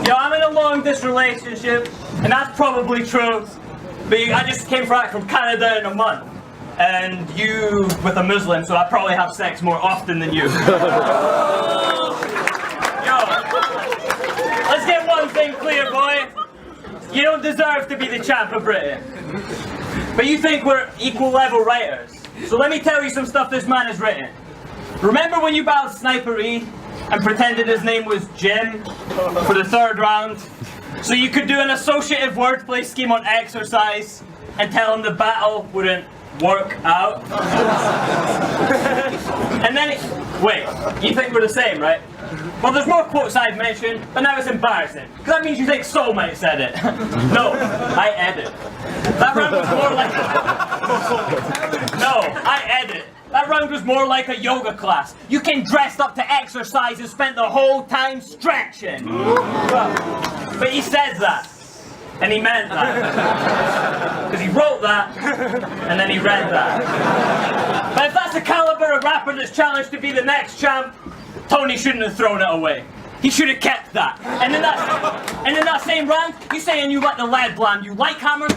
Yo, I'm in a long-distance relationship, and that's probably true. But I just came back from Canada in a month. And you with a Muslim, so I probably have sex more often than you. Yo, let's get one thing clear, boy. You don't deserve to be the champ of Britain. But you think we're equal level writers. So let me tell you some stuff this man has written. Remember when you battled Sniper E and pretended his name was Jim for the 3rd round? So you could do an associative wordplay scheme on exercise and tell him the battle wouldn't work out. And then, wait, you think we're the same, right? Well, there's more quotes I've mentioned, but now it's embarrassing. Because that means you think Soul might have said it. No, I edit. That round was more like No, I edit. That round was more like a yoga class. You came dressed up to exercise and spent the whole time stretching. But he says that. And he meant that. Because he wrote that, and then he read that. But if that's the caliber of rapper that's challenged to be the next champ, Tony shouldn't have thrown it away. He should have kept that. And in that same round, you saying you let the lead blind. You like hammers?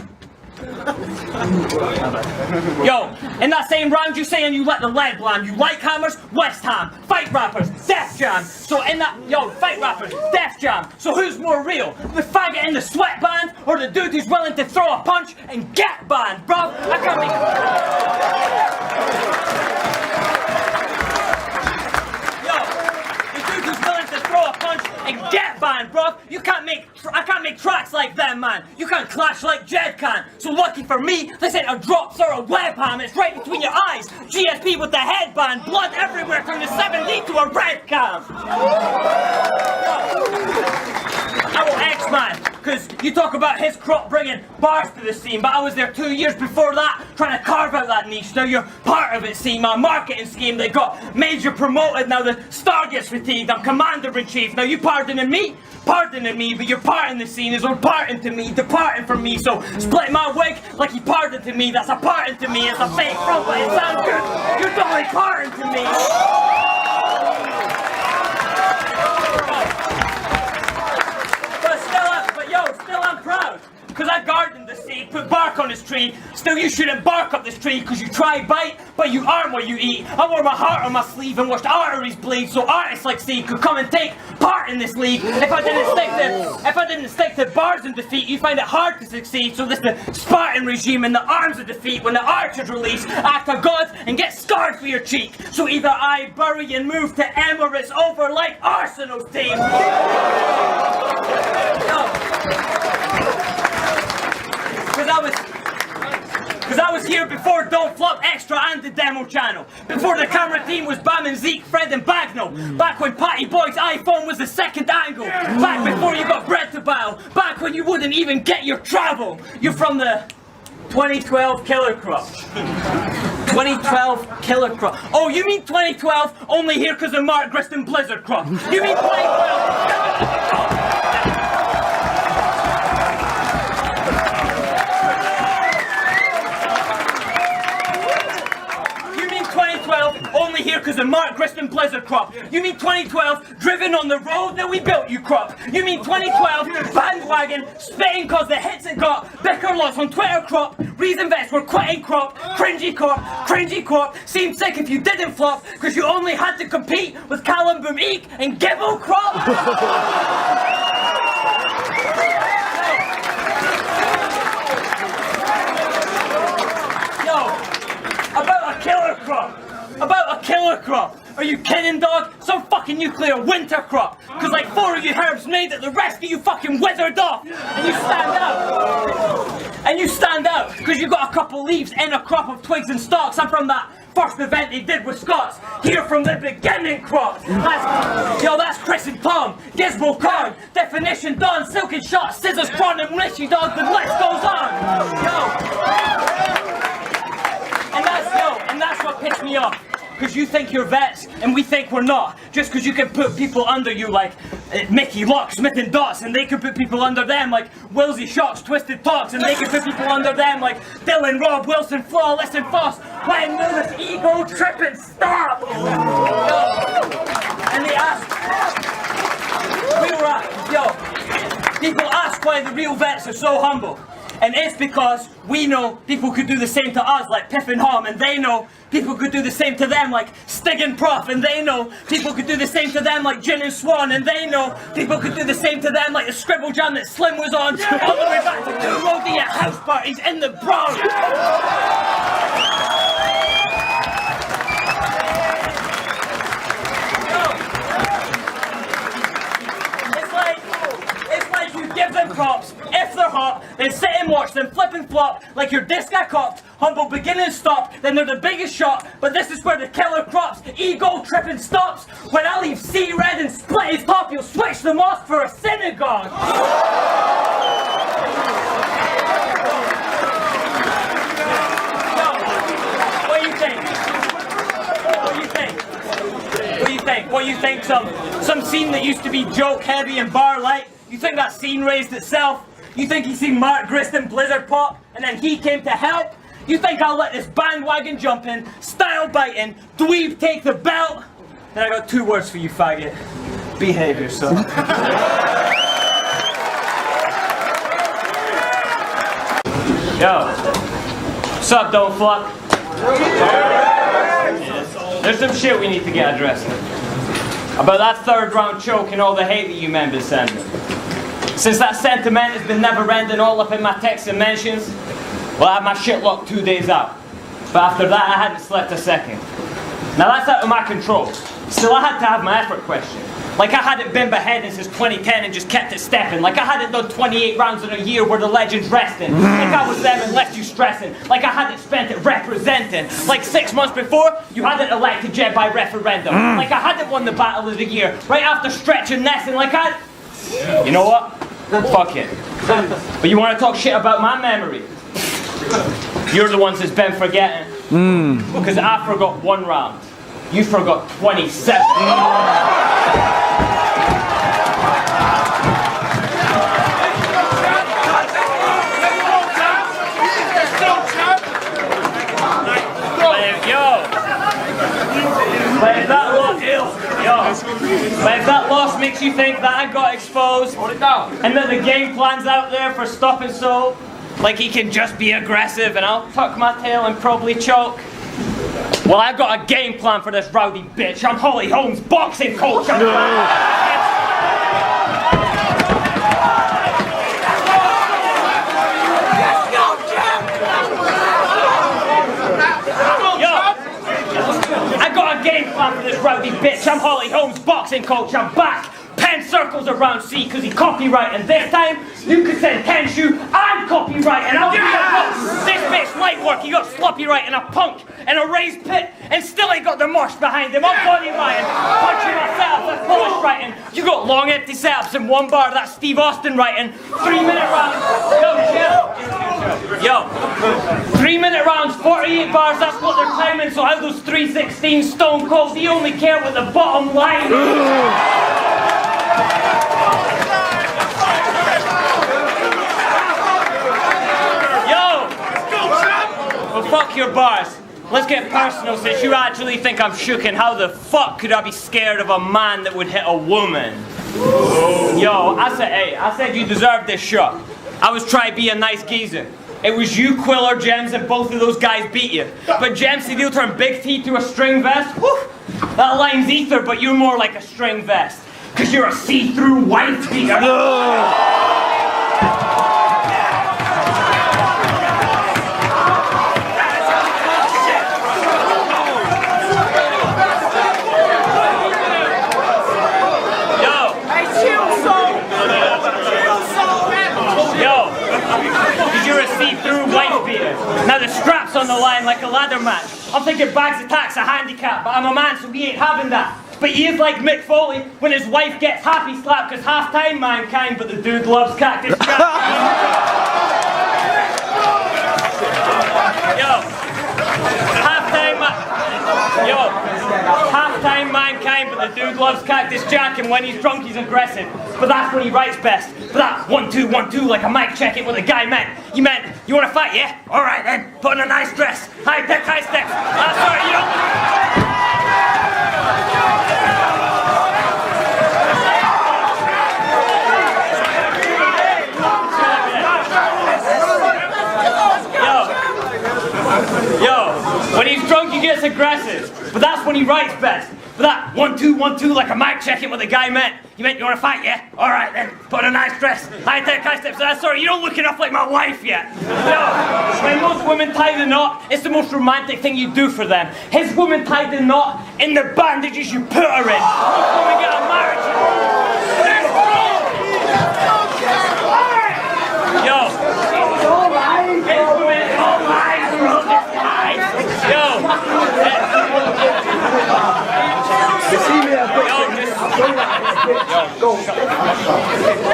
Yo, in that same round, you saying you let the lead blind. You like hammers? West Ham. Fight rappers. Def Jam. So in that, fight rappers. Def Jam. So who's more real? The faggot in the sweatband, or the dude who's willing to throw a punch and get banned, bro? I can't make. And get banned, bro. I can't make tracks like them, man. You can't clash like Jed can. So lucky for me, this ain't a drop through a webcam. It's right between your eyes. GSP with the headband, blood everywhere from the 7D to a red cam. I will X, man, because you talk about his crop bringing bars to the scene, but I was there 2 years before that, trying to carve out that niche. Now you're part of it, see, my marketing scheme, they got major promoted, now the star gets fatigued, I'm commander-in-chief, now you pardoning me, but your part in the scene is unparting to me, departing from me, so split my wig like he pardoned to me, that's a parting to me, it's a fake front, but it sounds good, you're totally parting to me. Still I'm proud, because I gardened the seed, put bark on this tree. Still you shouldn't bark up this tree, because you try bite, but you aren't what you eat. I wore my heart on my sleeve and watched arteries bleed, so artists like Seed could come and take part in this league. If I didn't stick to bars in defeat, you find it hard to succeed. So this the Spartan regime in the arms of defeat. When the archers release, act of God and get scarred for your cheek. So either I bury and move to Emirates over like Arsenal's team. Because I was here before Don't Flop Extra and the demo channel. Before the camera team was Bam and Zeke, Fred and Bagnall. Back when Patty Boyd's iPhone was the second angle. Back before you got bread to battle. Back when you wouldn't even get your travel. You're from the 2012 Killer Crop. 2012 Killer Crop. Oh, you mean 2012 only here because of Mark Griston Blizzard Crop. You mean 2012... Only here because of Mark Griston Blizzard Crop. You mean 2012, driven on the road that we built you crop. You mean 2012, bandwagon, spitting cause the hits it got. Bicker lots on Twitter crop. Reason vets were quitting crop. Cringy corp. Seemed sick if you didn't flop, because you only had to compete with Callum Boom Eek and Gibble crop. About a killer crop. Are you kidding, dog? Some fucking nuclear winter crop. Cause like 4 of you herbs made it, the rest of you fucking withered off. And you stand out. Cause you got a couple leaves and a crop of twigs and stalks. I'm from that first event they did with Scots. Here from the beginning crop. That's Chris and Tom. Gizmo Khan. Definition done. Silken shot. Scissors, Cron and Richie, dog. The list goes on. And that's what pissed me off. Because you think you're vets and we think we're not. Just because you can put people under you like Mickey, Lock, Smith and Dots, and they can put people under them like Wilsey, Shocks, Twisted Talks, and they can put people under them like Dylan, Rob, Wilson, Flawless and Foss. When will this ego tripping stop? And they asked, that's why the real vets are so humble. And it's because we know people could do the same to us, like Piff and Hom, and they know people could do the same to them, like Stig and Prof, and they know people could do the same to them, like Gin and Swan, and they know people could do the same to them, like the Scribble Jam that Slim was on, all the way back to 2 Roadie at house parties in the Bronx. Give them props. If they're hot, then sit and watch them flip and flop like your disc got cocked. Humble begin and stop, then they're the biggest shot. But this is where the killer crops. Ego tripping stops. When I leave C red and split his top, you'll switch the mosque for a synagogue. What do you think? What do you think? What do you think? What do you think? Some scene that used to be joke heavy and bar light. You think that scene raised itself? You think he seen Mark Grist and Blizzard pop, and then he came to help? You think I'll let this bandwagon jump in, style biting, dweeb take the belt? Then I got 2 words for you, faggot. Behave yourself. Yo, what's up, Don't Fuck? There's some shit we need to get addressed. About that 3rd round choke and all the hate that you men been sending. Since that sentiment has been never ending all up in my texts and mentions, well, I had my shit locked 2 days out. But after that, I hadn't slept a second. Now that's out of my control. Still, I had to have my effort questioned. Like I hadn't been beheading since 2010 and just kept it stepping. Like I hadn't done 28 rounds in a year where the legend's resting. Like I was them and left you stressing. Like I hadn't spent it representing. Like 6 months before, you hadn't elected Jed by referendum. Like I hadn't won the battle of the year right after stretching Nesson. Like I... You know what? Fuck it. But you want to talk shit about my memory? You're the ones that's been forgetting. Because I forgot 1 round. You forgot 27. But if that loss makes you think that I got exposed, and that the game plan's out there for stopping so, like he can just be aggressive and I'll tuck my tail and probably choke. Well, I've got a game plan for this rowdy bitch. I'm Holly Holmes, boxing coach. Game plan for this rowdy bitch. I'm Holly Holmes, boxing coach. I'm back. Pen circles around C because he copyright. And this time, you could send Tenshu. I'm copyright. And I'll give you a book. This bitch light work. He got sloppy right and a punk and a raised pit. And still ain't got the mosh behind him. I'm body writing. Punching myself. That's Polish writing. You got long empty setups in 1 bar. That's Steve Austin writing. 3-minute rounds. Yo, 3-minute rounds, 48 bars, that's what they're claiming, so how those 316 Stone Cold, they only care what the bottom line is. Yo! Well, fuck your bars. Let's get personal since you actually think I'm shook, and how the fuck could I be scared of a man that would hit a woman? Yo, I said you deserved this shot. I was trying to be a nice geezer. It was you, Quill, or Gems, and both of those guys beat you. But Gems said he'll turn Big T to a string vest. Whew, that line's ether, but you're more like a string vest. Cause you're a see-through wife beater. Now the strap's on the line like a ladder match. I'm thinking Bags Attack's a handicap, but I'm a man so he ain't having that. But he is like Mick Foley when his wife gets happy slapped cause half-time mankind, but the dude loves Cactus Jack. Half-time mankind, but the dude loves Cactus Jack, and when he's drunk he's aggressive. But that's when he writes best. But that 1, 2, 1, 2 like a mic check it what the guy meant. He meant, you wanna fight, yeah? Alright then, put on a nice dress. High tech, high steps. Sorry, you don't... aggressive, but that's when he writes best. But that 1 2 1 2 like a mic checking what the guy meant. You meant you want to fight, yeah? All right then. Put on a nice dress. High tech, high steps. Sorry, you don't look enough like my wife yet. No. When most women tie the knot, it's the most romantic thing you do for them. His woman tied the knot in the bandages you put her in. Most women get a marriage. Yo. His woman, all lies, bro. Just lies. Yo.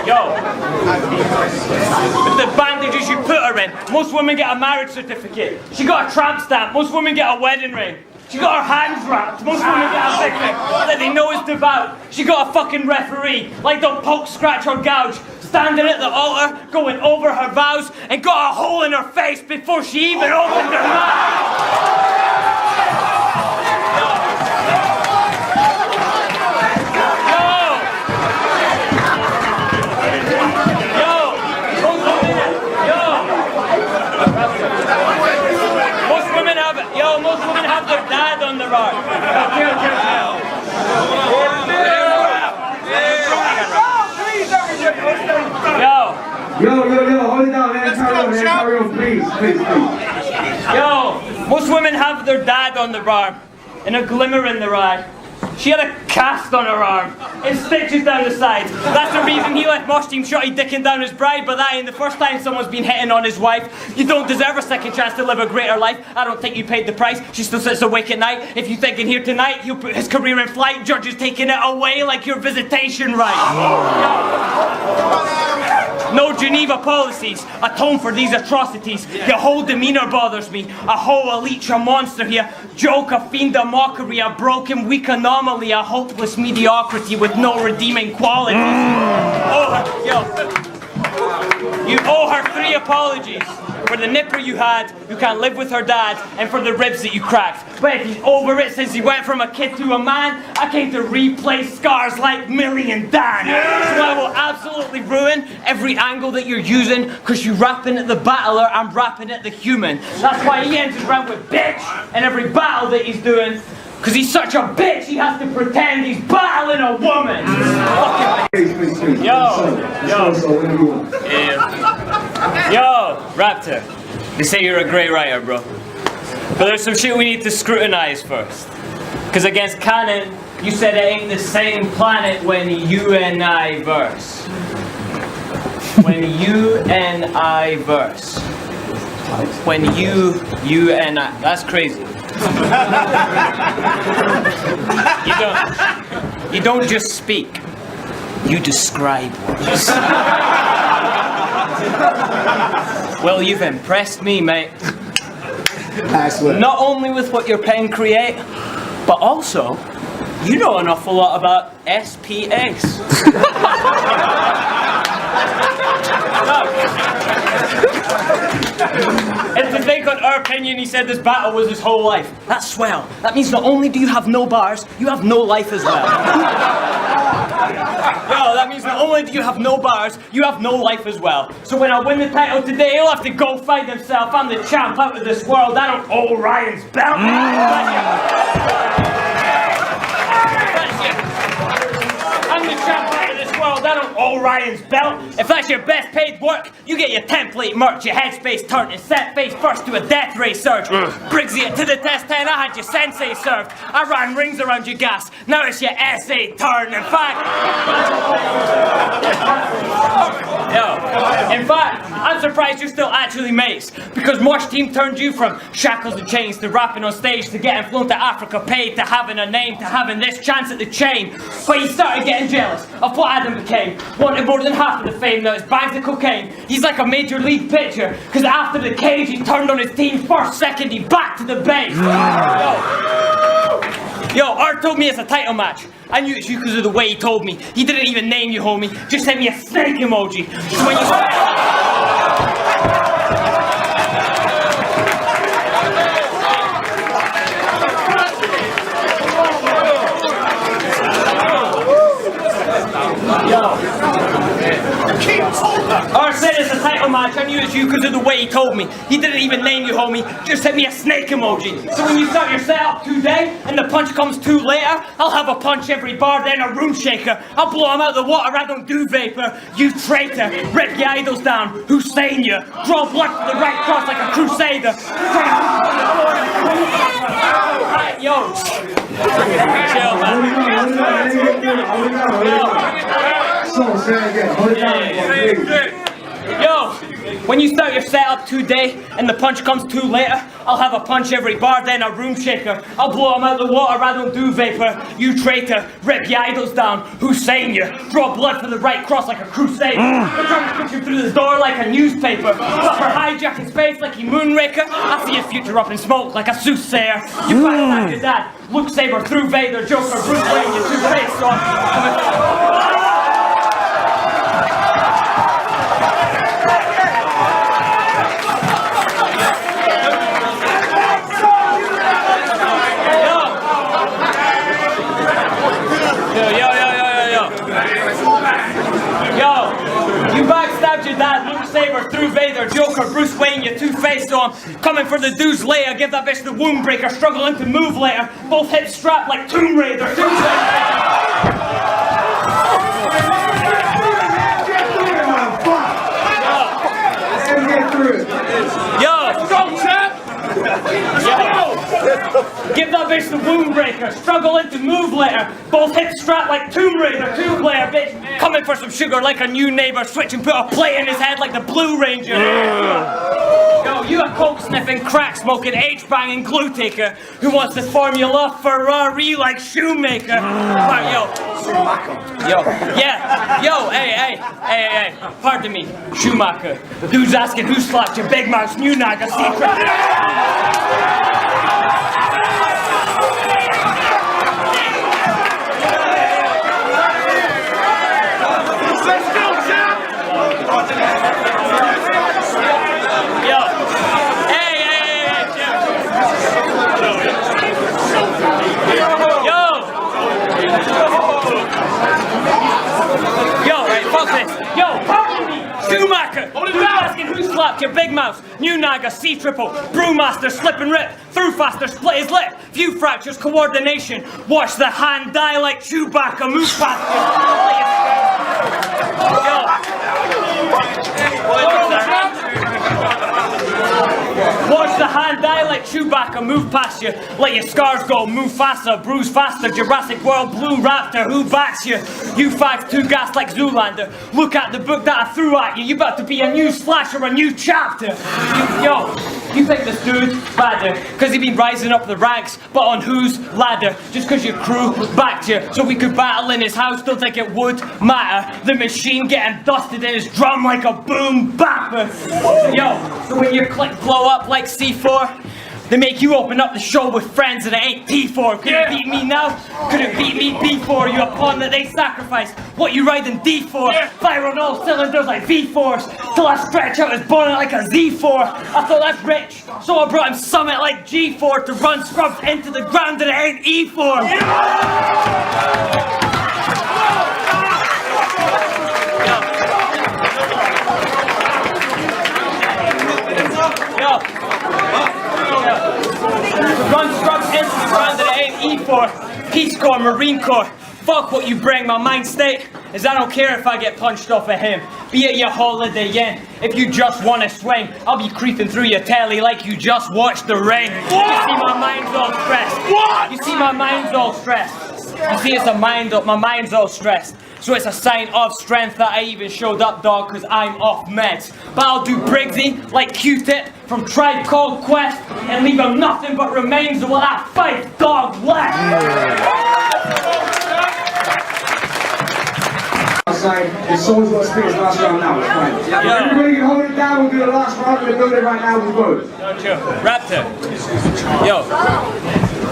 Yo, with the bandages you put her in, most women get a marriage certificate. She got a tramp stamp. Most women get a wedding ring. She got her hands wrapped. Most women get a picnic that they know is devout. She got a fucking referee, like they'll poke, scratch or gouge, standing at the altar, going over her vows, and got a hole in her face before she even opened her mouth. Most women have their dad on their arm. Yo, hold it down, man. Carry on, please. Yo, most women have their dad on their arm and a glimmer in their eye. She had a cast on her arm and stitches down the sides. That's the reason he left Mosh Team shotty dicking down his bride, but that ain't the first time someone's been hitting on his wife. You don't deserve a second chance to live a greater life. I don't think you paid the price. She still sits awake at night. If you think in here tonight, he'll put his career in flight. Judges taking it away like your visitation right. No Geneva policies atone for these atrocities. Your whole demeanor bothers me. A hoe, a leech, a monster here. Joke, a fiend, a mockery, a broken, weak anomaly, a hopeless mediocrity with no redeeming qualities. You owe her 3 apologies. For the nipper you had, who can't live with her dad, and for the ribs that you cracked. But if he's over it since he went from a kid to a man, I came to replace scars like Millie and Dan. So I will absolutely ruin every angle that you're using, because you're rapping at the battler, I'm rapping at the human. That's why he ends his round with bitch in every battle that he's doing. Because he's such a bitch, he has to pretend he's battling a woman. Yo, Raptor. They say you're a great writer, bro. But there's some shit we need to scrutinize first. Because against canon, you said it ain't the same planet when you and I verse. When you and I verse. When you and I. That's crazy. You don't just speak. You describe words. Well, you've impressed me, mate. Not only with what your pen create, but also, you know an awful lot about SPAs. And to think on our opinion, he said this battle was his whole life. That's swell. That means not only do you have no bars, you have no life as well. Yo, that means not only do you have no bars, you have no life as well. So when I win the title today, he'll have to go fight himself. I'm the champ out of this world. I don't owe Ryan's belt. I'm the champ out of this world. I don't owe Ryan's belt. If that's your best paid work, you get your template merch, your headspace turned and set face first to a death ray surge. Briggsy, to the test 10, I had your sensei served. I ran rings around your gas. Now it's your essay turn. In fact, I'm surprised you're still actually mates. Because Mosh Team turned you from shackles and chains to rapping on stage to getting flown to Africa paid to having a name to having this chance at the chain. But he started getting jealous of what Adam became. Wanted more than half of the fame, now it's bags of cocaine. He's like a major league pitcher, because after the cage he turned on his team first, second, he back to the base. Yo, Art told me it's a title match. I knew it's you because of the way he told me. He didn't even name you, homie. Just sent me a snake emoji. So when you Art said it's a title match. I knew it's was you because of the way he told me. He didn't even name you, homie. Just sent me a snake emoji. So when you start your setup today and the punch comes too later, I'll have a punch every bar, then a room shaker. I'll blow him out of the water, I don't do vapor. You traitor, rip your idols down. Who's saying you? Draw blood for the right cross like a crusader. Alright, yo. Chill, man. Yo, when you start your setup today and the punch comes too later, I'll have a punch every bar, then a room shaker. I'll blow him out the water, I don't do vapor. You traitor, rip your idols down. Who's saying you? Draw blood for the right cross like a crusader. I'm trying to push you through the door like a newspaper. Suffer hijacking space like a moonraker. I see your future up in smoke like a soothsayer. You backstab your dad, Luke Saber through Vader, Joker, Bruce Wayne, your two-faced on. You backstabbed your dad, Luke Saber, through Vader, Joker, Bruce Wayne, you two-faced on. Coming for the dude's layer, give that bitch the wound breaker, struggling to move later. Both hips strapped like Tomb Raider. Yo, strong champ! Give that bitch the wound breaker, struggling to move later. Both hips strapped like Tomb Raider, two-player bitch. Coming for some sugar like a new neighbor, switch and put a plate in his head like the Blue Ranger. Yo, you a coke-sniffing, crack-smoking, H-banging glue taker who wants the Formula Ferrari like Shoemaker. Hey, pardon me, Schumacher. Dude's asking who slapped your big mouth, new naga secret. Schumacher! Who's asking who slapped your big mouth? New Naga, C-triple, Brewmaster, slip and rip, through faster, split his lip, few fractures, coordination, watch the hand die like Chewbacca, move faster. Watch the hand die like Chewbacca, move past you, let your scars go, move faster, bruise faster, Jurassic World, Blue Raptor, who backs you? You fags too gassed like Zoolander, look at the book that I threw at you, you about to be a new slash or a new chapter. You think this dude badder, cause he been rising up the ranks, but on whose ladder? Just cause your crew backed you, so we could battle in his house, don't think it would matter. The machine getting dusted in his drum like a boom bapper. So when your click blow up like C4, they make you open up the show with friends and it ain't P4. Could it beat me now? Could it beat me B4? You a pawn that they sacrificed. What you riding D4? Fire on all cylinders like V-Force. Till I stretch out his bonnet like a Z4. I thought that's rich, so I brought him Summit like G4 to run scrubs into the ground and it ain't E4. Run scrubs into the ground that it ain't E4. Peace Corps, Marine Corps. Fuck what you bring, my mind state is I don't care if I get punched off of him. Be it your Holiday Inn. If you just wanna swing, I'll be creeping through your telly like you just watched The Ring. What? You see my mind's all stressed. What? You see my mind's all stressed. You see it's a mind up, my mind's all stressed. So it's a sign of strength that I even showed up, dog, cause I'm off meds. But I'll do Briggsy like Q-Tip from Tribe Called Quest and leave him nothing but remains of what that 5 dog left. Outside, it's always got space last round now, it's fine. Everybody can hold it down, we'll do the last round, we'll do it right now, we'll go. Raptor, yo,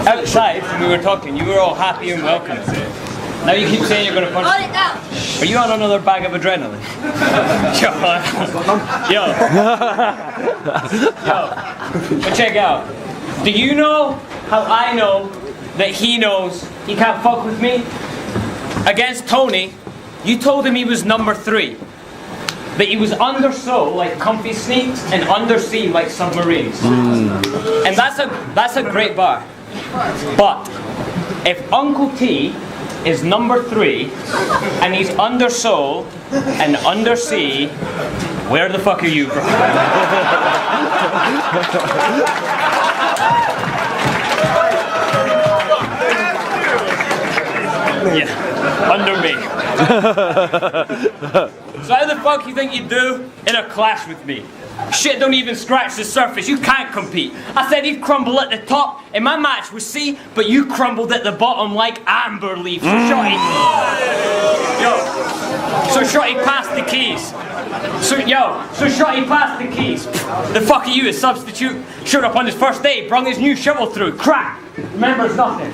outside when we were talking, you were all happy and welcome. Now you keep saying you're going to punch. Hold it down. Are you on another bag of adrenaline? Yo, but check out. Do you know how I know that he knows he can't fuck with me? Against Tony, you told him he was number 3. but he was undersold like comfy sneaks and undersea like submarines. And that's a great bar. But if Uncle T is number 3 and he's undersold and undersea, where the fuck are you, bro? Yeah, under me. So how the fuck you think you do in a clash with me? Shit don't even scratch the surface, you can't compete. I said he'd crumble at the top, and my match was C, but you crumbled at the bottom like amber leaf. So Shotty, so Shotty passed the keys. So Shotty passed the keys. The fuck are you, a substitute? Showed up on his first day, brung his new shovel through, crack, remembers nothing.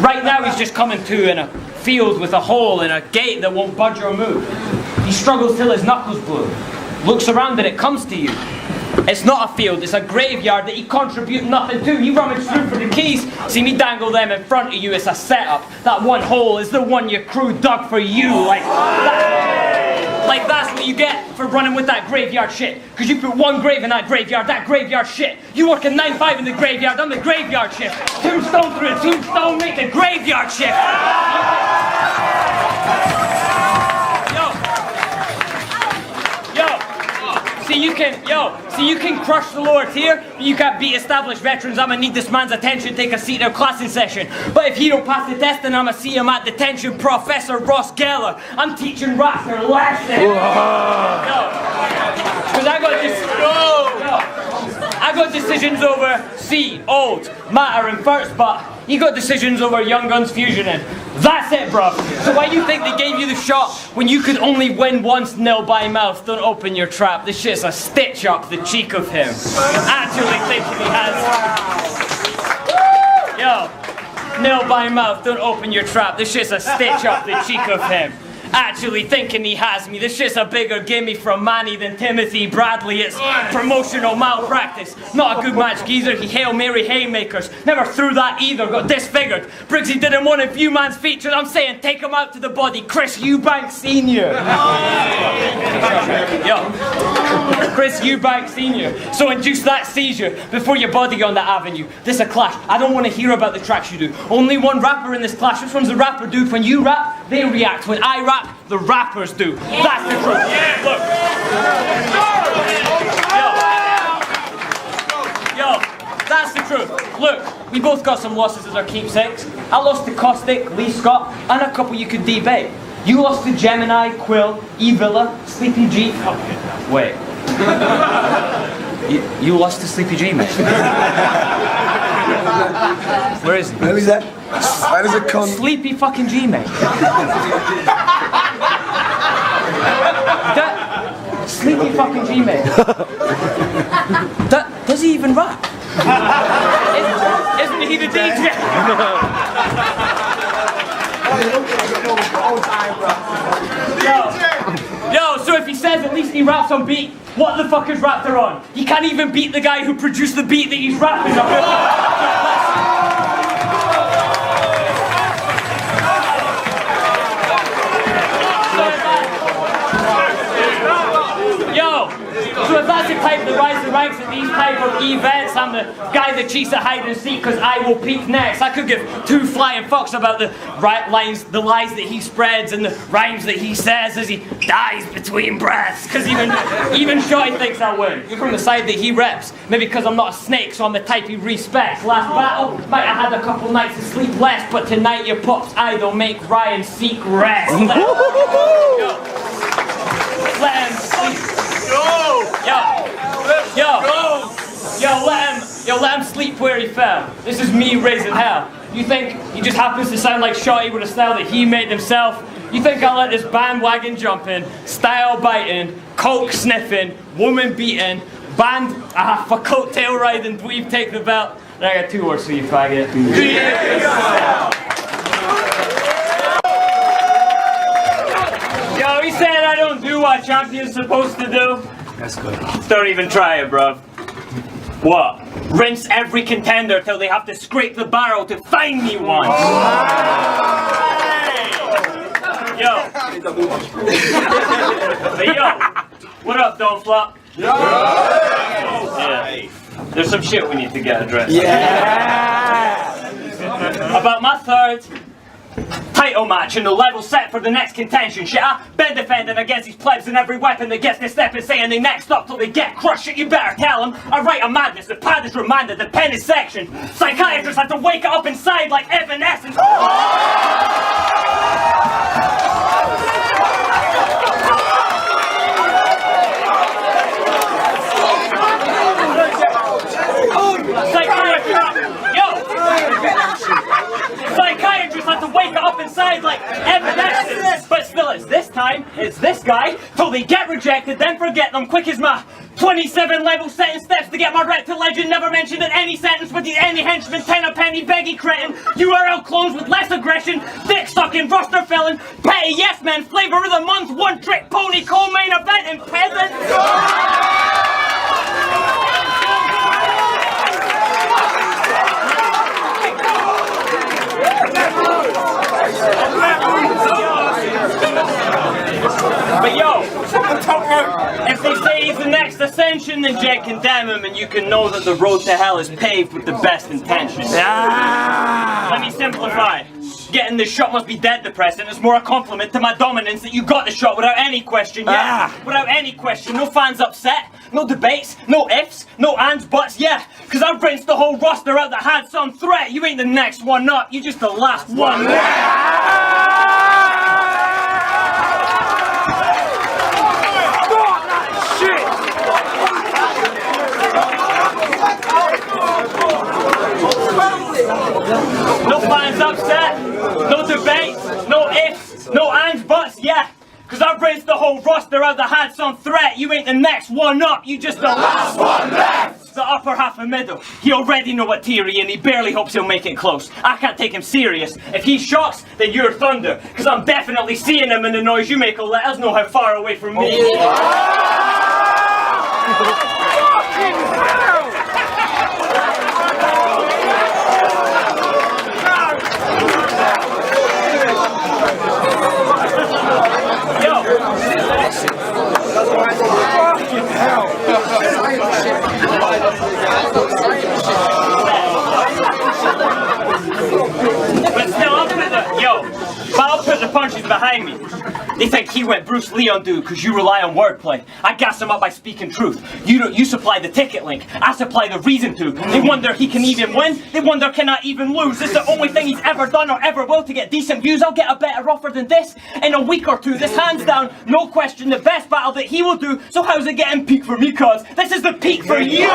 Right now he's just coming to in a field with a hole and a gate that won't budge or move. He struggles till his knuckles blue. Looks around and it comes to you. It's not a field, it's a graveyard that you contribute nothing to. You rummage through for the keys, see me dangle them in front of you. It's a setup. That one hole is the one your crew dug for you. Like that's what you get for running with that graveyard shit. Cause you put one grave in that graveyard shit. You work a 9-5 in the graveyard, I'm the graveyard shift. Tombstone through a tombstone, make the graveyard shift. So you can crush the lower tier, you can't beat established veterans. I'ma need this man's attention, take a seat in our classing session. But if he don't pass the test, then I'ma see him at detention. Professor Ross Geller, I'm teaching rats their lesson. Cause I got decisions over C, old, matter and first, but he got decisions over Young Guns Fusion and that's it, bro. So why you think they gave you the shot when you could only win once nil by mouth? Don't open your trap. This shit's a stitch up the cheek of him. Actually thinking he has. Yo, nil by mouth. Don't open your trap. This shit's a stitch up the cheek of him. Actually thinking he has me. This shit's a bigger gimme from Manny than Timothy Bradley. It's promotional malpractice. Not a good match, geezer. He Hail Mary haymakers. Never threw that either. Got disfigured. Briggsy didn't want a few man's features. I'm saying take him out to the body. Chris Eubank Sr. Yo. Chris Eubank Sr. So induce that seizure before your body on the avenue. This a clash. I don't want to hear about the tracks you do. Only one rapper in this clash. Which one's the rapper, dude? When you rap, they react. When I rap, the rappers do. That's the truth. Look. Yo, that's the truth. Look, we both got some losses as our keepsakes. I lost to Caustic, Lee Scott, and a couple you could debate. You lost to Gemini, Quill, E Villa, Sleepy G. Wait. You lost to Sleepy G, mate. Where is he? Where is that? Where does it come? Sleepy fucking G, mate. Sleepy fucking G, mate. Does he even rap? Isn't he the DJ? Yo, so if he says at least he raps on beat, what the fuck is Raptor on? He can't even beat the guy who produced the beat that he's rapping on. So if that's the type that rises the ranks at these type of events, I'm the guy that cheats at hide and seek because I will peak next. I could give two flying fucks about the right lines, the lies that he spreads and the rhymes that he says as he dies between breaths. Because even Shotty thinks I win. From the side that he reps. Maybe because I'm not a snake, so I'm the type he respects. Last battle, might have had a couple nights of sleep less, but tonight your pop's idol make Ryan seek rest. Let him sleep. Let him sleep where he fell. This is me raising hell. You think he just happens to sound like Shotty with a style that he made himself? You think I'll let this bandwagon jumping, style biting, coke sniffing, woman beating, band for coattail riding, dweeb take the belt? Then I got 2 words for you, faggot. Yo, he said I don't do what champion's supposed to do. That's good. Don't even try it, bruv. What? Rinse every contender till they have to scrape the barrel to find me one. Yo. But yo, What up, Don't Flop? Yeah. There's some shit we need to get addressed. Yeah! About my third title match and the level set for the next contention. Shit, I've been defending against these plebs and every weapon that gets this step and saying they next up till they get crushed. Shit, you better tell them. I write a madness, the pad is reminded, the pen is sectioned. Psychiatrists have to wake it up inside like Evanescence. Psychiatrists have to wake it up inside like Evanescence. But still, it's this time, it's this guy, till they get rejected, then forget them quick as my 27 level setting steps to get my rep to legend, never mentioned in any sentence with these any henchmen, 10 a penny, beggy cretin, URL clones with less aggression, dick sucking, roster filling, petty yes men, flavor of the month, one trick pony, co-main event and peasant. But yo, if they say he's the next ascension, then Jed condemn him, and you can know that the road to hell is paved with the best intentions. Let me simplify. Getting this shot must be dead depressing. It's more a compliment to my dominance that you got the shot without any question. Yeah, without any question. No fans upset, no debates, no ifs, no ands, buts. Yeah, because I've rinsed the whole roster out that had some threat. You ain't the next one up, you just the last one. No fans upset, no debates, no ifs, no ands, buts, yeah. Cause I've rinsed the whole roster out that had some threat. You ain't the next one up, you just the last one left. The upper half and middle, he already know what tier he and he barely hopes he'll make it close. I can't take him serious. If he shocks, then you're thunder. Cause I'm definitely seeing him and the noise you make will let us know how far away from me. But still, I'll put the punches behind me. They think he went Bruce Lee on dude because you rely on wordplay. I gas him up by speaking truth. You supply the ticket link. I supply the reason to. They wonder he can even win. They wonder can I even lose. It's the only thing he's ever done or ever will to get decent views. I'll get a better offer than this in a week or two. This hands down, no question, the best battle that he will do. So how's it getting peak for me? Cause this is the peak for you.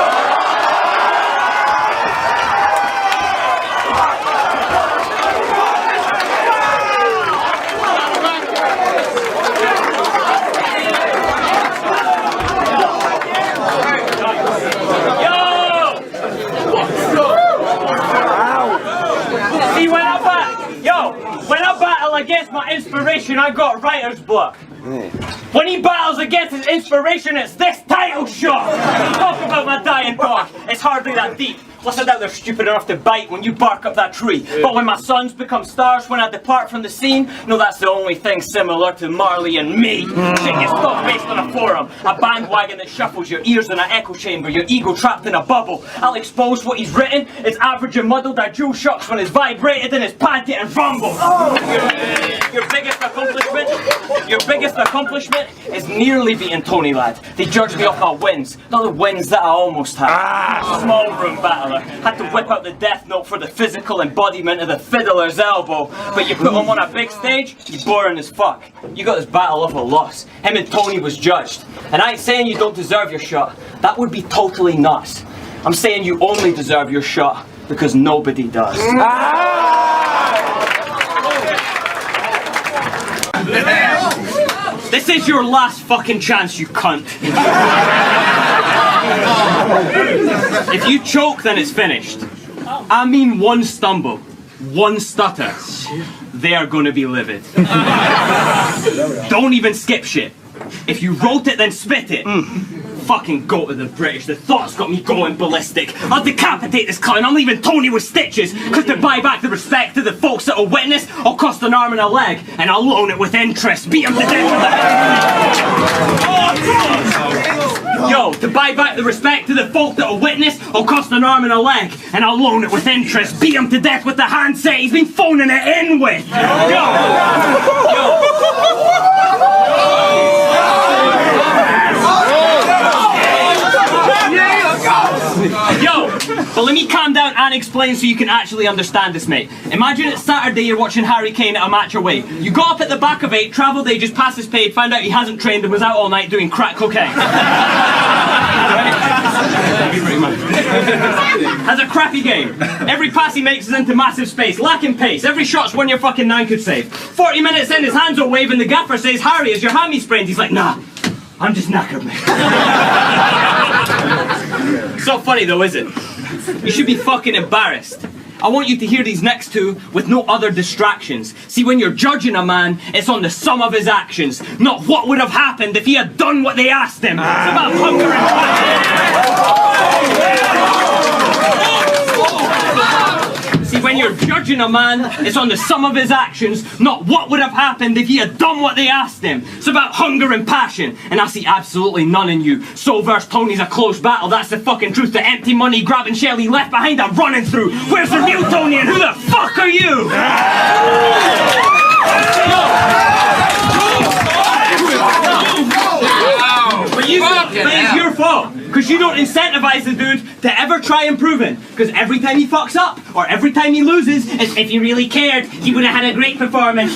When I battle against my inspiration, I got writer's block. When he battles against his inspiration, it's this title shot. Talk about my dying dog. It's hardly that deep. Plus, I doubt they're stupid enough to bite when you bark up that tree. But when my sons become stars, when I depart from the scene, no, that's the only thing similar to Marley and me. Shit gets stuck based on a forum, a bandwagon that shuffles your ears in an echo chamber, your ego trapped in a bubble. I'll expose what he's written. It's average and muddled. Our jewel shocks when it's vibrated and his pad getting rumbled. Your biggest accomplishment is nearly beating Tony Lad. They judge me off my wins, not the wins that I almost had. Small room battler. Had to whip out the death note for the physical embodiment of the fiddler's elbow. But you put him on a big stage, he's boring as fuck. You got this battle off a loss. Him and Tony was judged. And I ain't saying you don't deserve your shot. That would be totally nuts. I'm saying you only deserve your shot because nobody does. This is your last fucking chance, you cunt. If you choke, then it's finished. I mean one stumble, one stutter, they are gonna be livid. Don't even skip shit. If you wrote it, then spit it. Fucking go to the British, the thought's got me going ballistic. I'll decapitate this clown, I'm leaving Tony with stitches. Cause to buy back the respect to the folks that'll witness, I'll cost an arm and a leg, and I'll loan it with interest. Beat him to death with a... Yo, to buy back the respect to the folk that'll witness, will cost an arm and a leg, and I'll loan it with interest. Beat him to death with the handset he's been phoning it in with. Yo, but let me calm down and explain so you can actually understand this, mate. Imagine it's Saturday, you're watching Harry Kane at a match away. You got up at the back of 8, travelled ages, passed his paid, found out he hasn't trained and was out all night doing crack cocaine. Has a crappy game. Every pass he makes is into massive space, lacking pace. Every shot's one your fucking 9 could save. 40 minutes in, his hands are waving, the gaffer says, Harry, is your hammy sprained? He's like, nah, I'm just knackered, mate. It's not funny though, is it? You should be fucking embarrassed. I want you to hear these next two with no other distractions. See, when you're judging a man, it's on the sum of his actions, not what would have happened if he had done what they asked him. It's about hunger and See, when you're judging a man, it's on the sum of his actions, not what would have happened if he had done what they asked him. It's about hunger and passion, and I see absolutely none in you. So versus Tony's a close battle, that's the fucking truth. The empty money grabbing shell he left behind I'm running through. Where's the real Tony and who the fuck are you? But it's your fault, because you don't incentivize the dude to ever try improving. Because every time he fucks up, or every time he loses, it's, if he really cared, he would have had a great performance.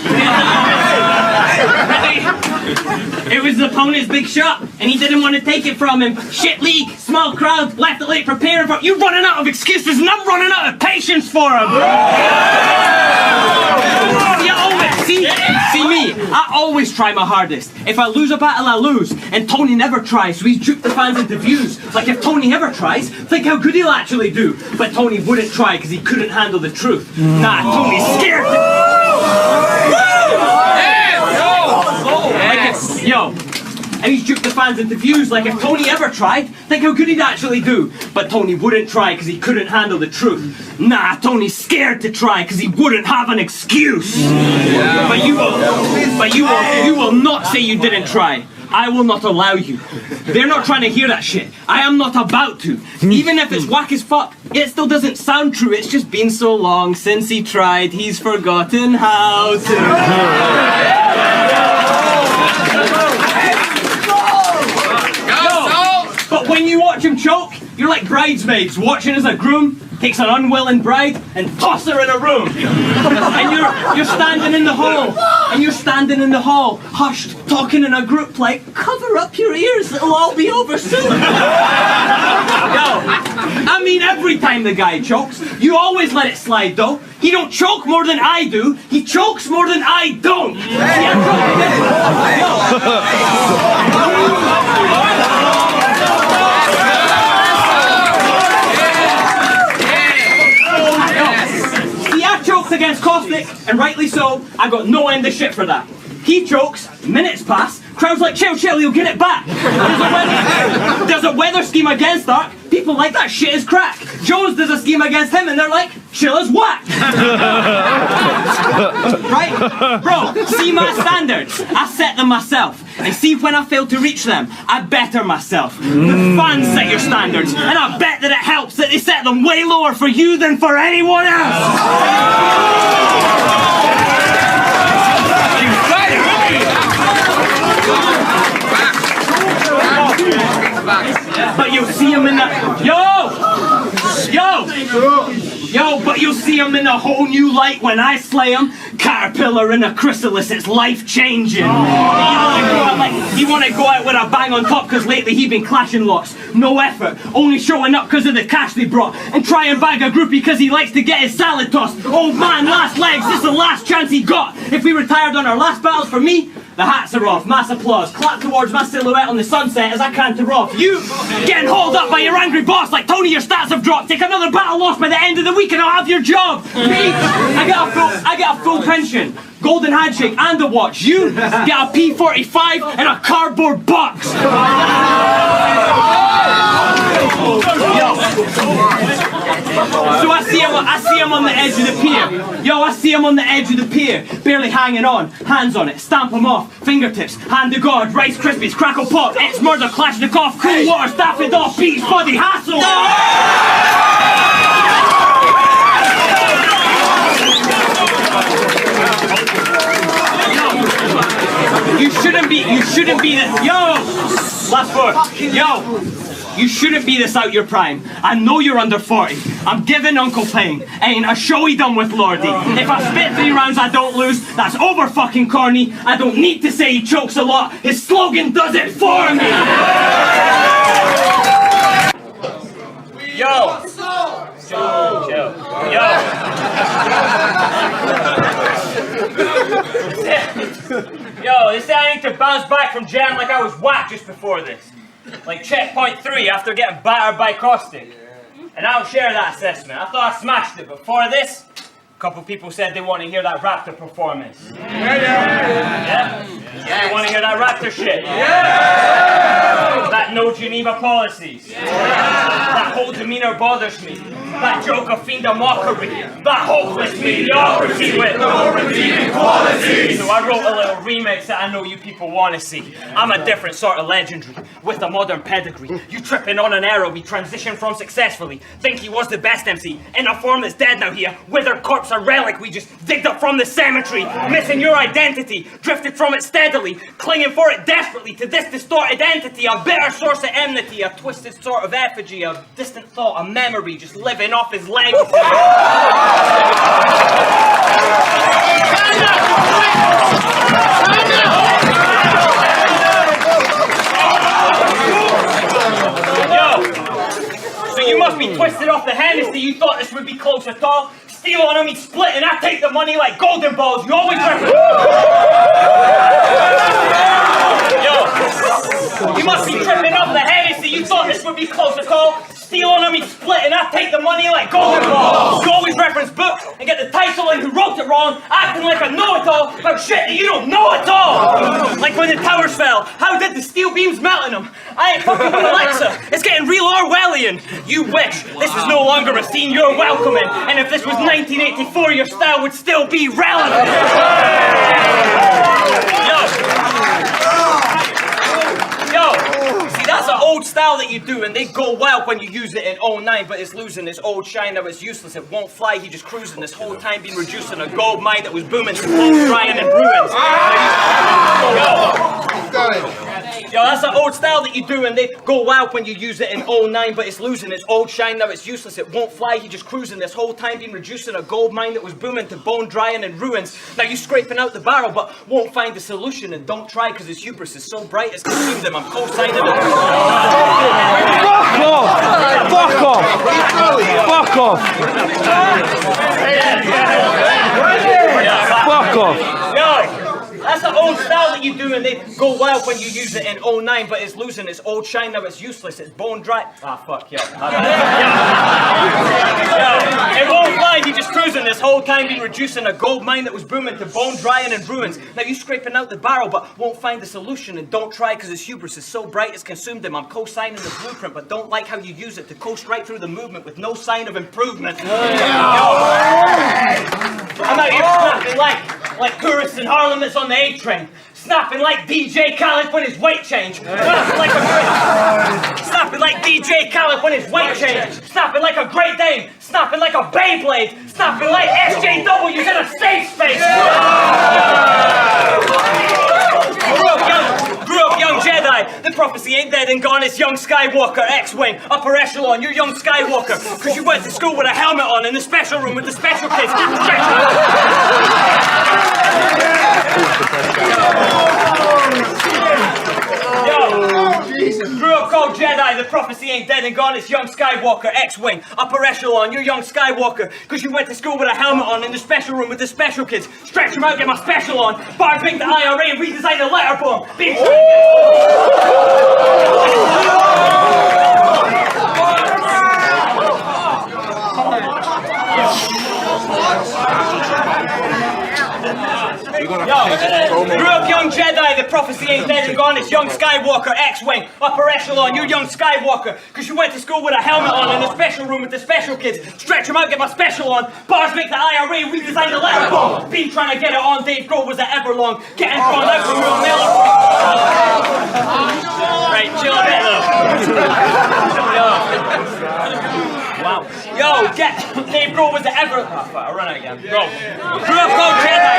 It was the opponent's big shot, and he didn't want to take it from him. Shit league, small crowd, left it late preparing for. You're running out of excuses, and I'm running out of patience for him. See me, I always try my hardest. If I lose a battle, I lose. And Tony never tries, so he's duped the fans into views. Like if Tony ever tries, think how good he'll actually do. But Tony wouldn't try because he couldn't handle the truth. Nah, Tony's scared. Yo. And he's duped the fans into views. Like if Tony ever tried, think how good he'd actually do. But Tony wouldn't try because he couldn't handle the truth. Nah, Tony's scared to try because he wouldn't have an excuse. But you will not say you didn't try. I will not allow you. They're not trying to hear that shit. I am not about to. Even if it's whack as fuck, it still doesn't sound true. It's just been so long since he tried, he's forgotten how to. But when you watch him choke, you're like bridesmaids watching as a groom takes an unwilling bride and toss her in a room. And you're standing in the hall, hushed, talking in a group like, cover up your ears, it'll all be over soon. Yo, I mean every time the guy chokes, you always let it slide though. He don't choke more than I do, he chokes more than I don't. Against Caustic, and rightly so, I got no end of shit for that. He chokes, minutes pass, crowd's like, chill, you'll get it back. There's a weather scheme against that, people like that shit is crack. Jones does a scheme against him and they're like, chill as whack. Right? Bro, see my standards, I set them myself. And see when I fail to reach them, I better myself. The fans set your standards, and I bet that it helps that they set them way lower for you than for anyone else. But you'll see him in the... but you'll see him in a whole new light when I slay him. Caterpillar in a chrysalis, it's life-changing. He wanna go out with a bang on top because lately he been clashing lots. No effort, only showing up because of the cash they brought. And try and bag a groupie because he likes to get his salad tossed. Old man, last legs, this is the last chance he got. If we retired on our last battles, for me, the hats are off, mass applause. Clap towards my silhouette on the sunset as I canter off. You getting hauled up by your angry boss like Tony, your stats have dropped. Take another battle lost by the end of the week and I'll have your job. Me, I get a full pension, golden handshake and a watch. You get a P45 and a cardboard box. Yo. So I see him on the edge of the pier. Yo, I see him on the edge of the pier, barely hanging on, hands on it, stamp him off, fingertips, hand to God, Rice Krispies, Crackle Pop, ex-murder, Kalashnikov, cool water, stafford off, beach, body, hassle. You shouldn't be this, last foot, you shouldn't be this out your prime. I know you're under 40. I'm giving Uncle Payne. Ain't a show he done with Lordy. If I spit 3 rounds I don't lose, that's over fucking corny. I don't need to say he chokes a lot. His slogan does it for me. Yo. Yo, they say I need to bounce back from jam like I was whacked just before this. Like checkpoint 3 after getting battered by caustic. And I don't share that assessment. I thought I smashed it, but for this, a couple people said they want to hear that Raptor performance. Yeah? They want to hear that Raptor shit. That no Geneva policies. That whole demeanor bothers me. That joke of fiend a mockery. That hopeless mediocrity with no redeeming quality. So I wrote a little remix that I know you people want to see. I'm a different sort of legendary, with a modern pedigree. You tripping on an arrow we transitioned from successfully. Think he was the best MC, in a form that's dead now here. Withered corpse, a relic we just digged up from the cemetery. Missing your identity, drifted from it steadily, clinging for it desperately to this distorted entity. A bitter source of enmity, a twisted sort of effigy, a distant thought, a memory, just living off his legacy. So you must be twisted off the Hennessy. You thought this would be close at all. Steal on him, he's splitting. I take the money like golden balls. You always you must be tripping off the Hennessy. You thought this would be close at all. Steal on him, he's splitting. I take the money like golden balls. You always reference books and get the title and who wrote it wrong, acting like a know-it-all about shit that you don't know at all. Like when the towers fell, how did the steel beams melt in them? I ain't fucking with Alexa. It's getting real Orwellian. You wish this was no longer a scene you're welcoming, and if this was 1984, your style would still be relevant. Yo, see that's an old style that you do and they go wild when you use it in 09, but it's losing its old shine, now it's useless, it won't fly, he just cruising, this whole time been reducing a gold mine that was booming to bones drying in ruins. Yo, that's an old style that you do and they go wild when you use it in 09, but it's losing its old shine, now it's useless, it won't fly, he just cruising, this whole time been reducing a gold mine that was booming to bone drying in ruins. Now you scraping out the barrel but won't find the solution, and don't try because his hubris is so bright it's consumed him. I'm co-signing it. Fuck off! Fuck off! Fuck off! Fuck off! Yo! That's an old style that you do and they go wild when you use it in 09, but it's losing its old shine, now it's useless, it's bone dry. Fuck, yo. It won't fly, he just cruising, this whole time been reducing a gold mine that was booming to bone drying in ruins. Now you scraping out the barrel but won't find the solution, and don't try because his hubris is so bright it's consumed him. I'm co-signing the blueprint but don't like how you use it to coast right through the movement with no sign of improvement. Yo. I'm out here snapping like tourists in Harlem that's on the A train. Snapping like DJ Khaled when his weight changed. Snapping like DJ Khaled when his weight changed. Snapping like a Great Dane. Snapping like a Beyblade. Snapping like SJWs in a safe space. Grew up young Jedi. The prophecy ain't dead and gone. It's young Skywalker. X-Wing. Upper echelon. You're young Skywalker. Cause you went to school with a helmet on in the special room with the special kids. Grew up called Jedi, the prophecy ain't dead and gone, it's young Skywalker, X-Wing, upper echelon, you're young Skywalker, cause you went to school with a helmet on in the special room with the special kids. Stretch them out, get my special on, bar pink the IRA and redesign the letter bomb. Being Grew up young Jedi, the prophecy ain't dead and gone. It's young Skywalker, X-Wing, upper echelon. You're young Skywalker, because you went to school with a helmet on in a special room with the special kids. Stretch them out, get my special on. Bars make the IRA, redesign the letter bomb. Been trying to get it on, Dave Grohl was at Everlong. Getting drawn out from Will Miller. Right, chill a bit though. Wow. Yo, Dave Grohl was at Everlong. Oh, fuck, I'll run out again. Bro. Grew up called Jedi.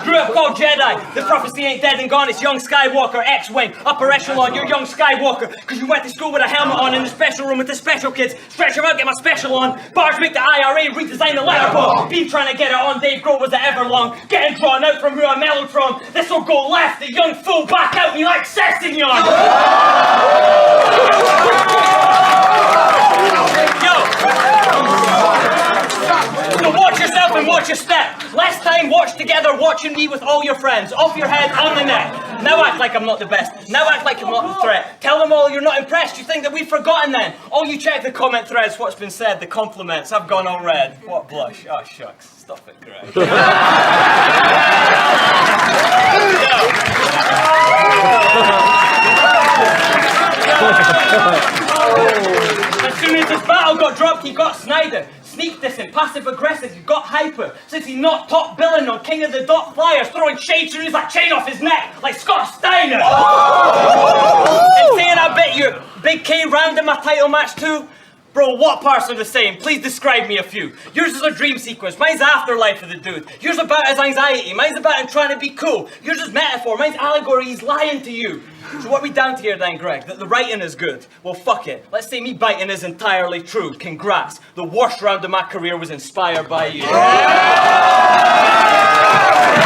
Grew up called Jedi. The prophecy ain't dead and gone. It's young Skywalker, X-Wing, upper echelon. You're young Skywalker, because you went to school with a helmet on in the special room with the special kids. Stretch them out, get my special on. Bars make the IRA, redesign the letter bomb. Been trying to get it on, Dave Grohl was at Everlong. Getting drawn out from who I mellowed from. This'll go left, the young fool back out me like Sessignon. So watch yourself and watch your step. Last time, watch together, watching me with all your friends. Off your head, on the net. Now act like I'm not the best. Now act like I'm not the threat. Tell them all you're not impressed. You think that we've forgotten then. All you check the comment threads, what's been said, the compliments. I've gone all red. What blush. Oh, shucks. Stop it, Greg. As soon as this battle got dropped, he got Snyder. Sneak dissing, passive aggressive, you got hyper. Since he's not top billing on King of the Dot Flyers, throwing shade through that chain off his neck like Scott Steiner. And saying I bet you Big K rammed in my title match too. Bro, what parts are the same? Please describe me a few. Yours is a dream sequence, mine's the afterlife of the dude. Yours about his anxiety, mine's about him trying to be cool. Yours is metaphor, mine's allegory, he's lying to you. So what are we down to here then, Greg? That the writing is good? Well, fuck it. Let's say me biting is entirely true. Congrats. The worst round of my career was inspired by you.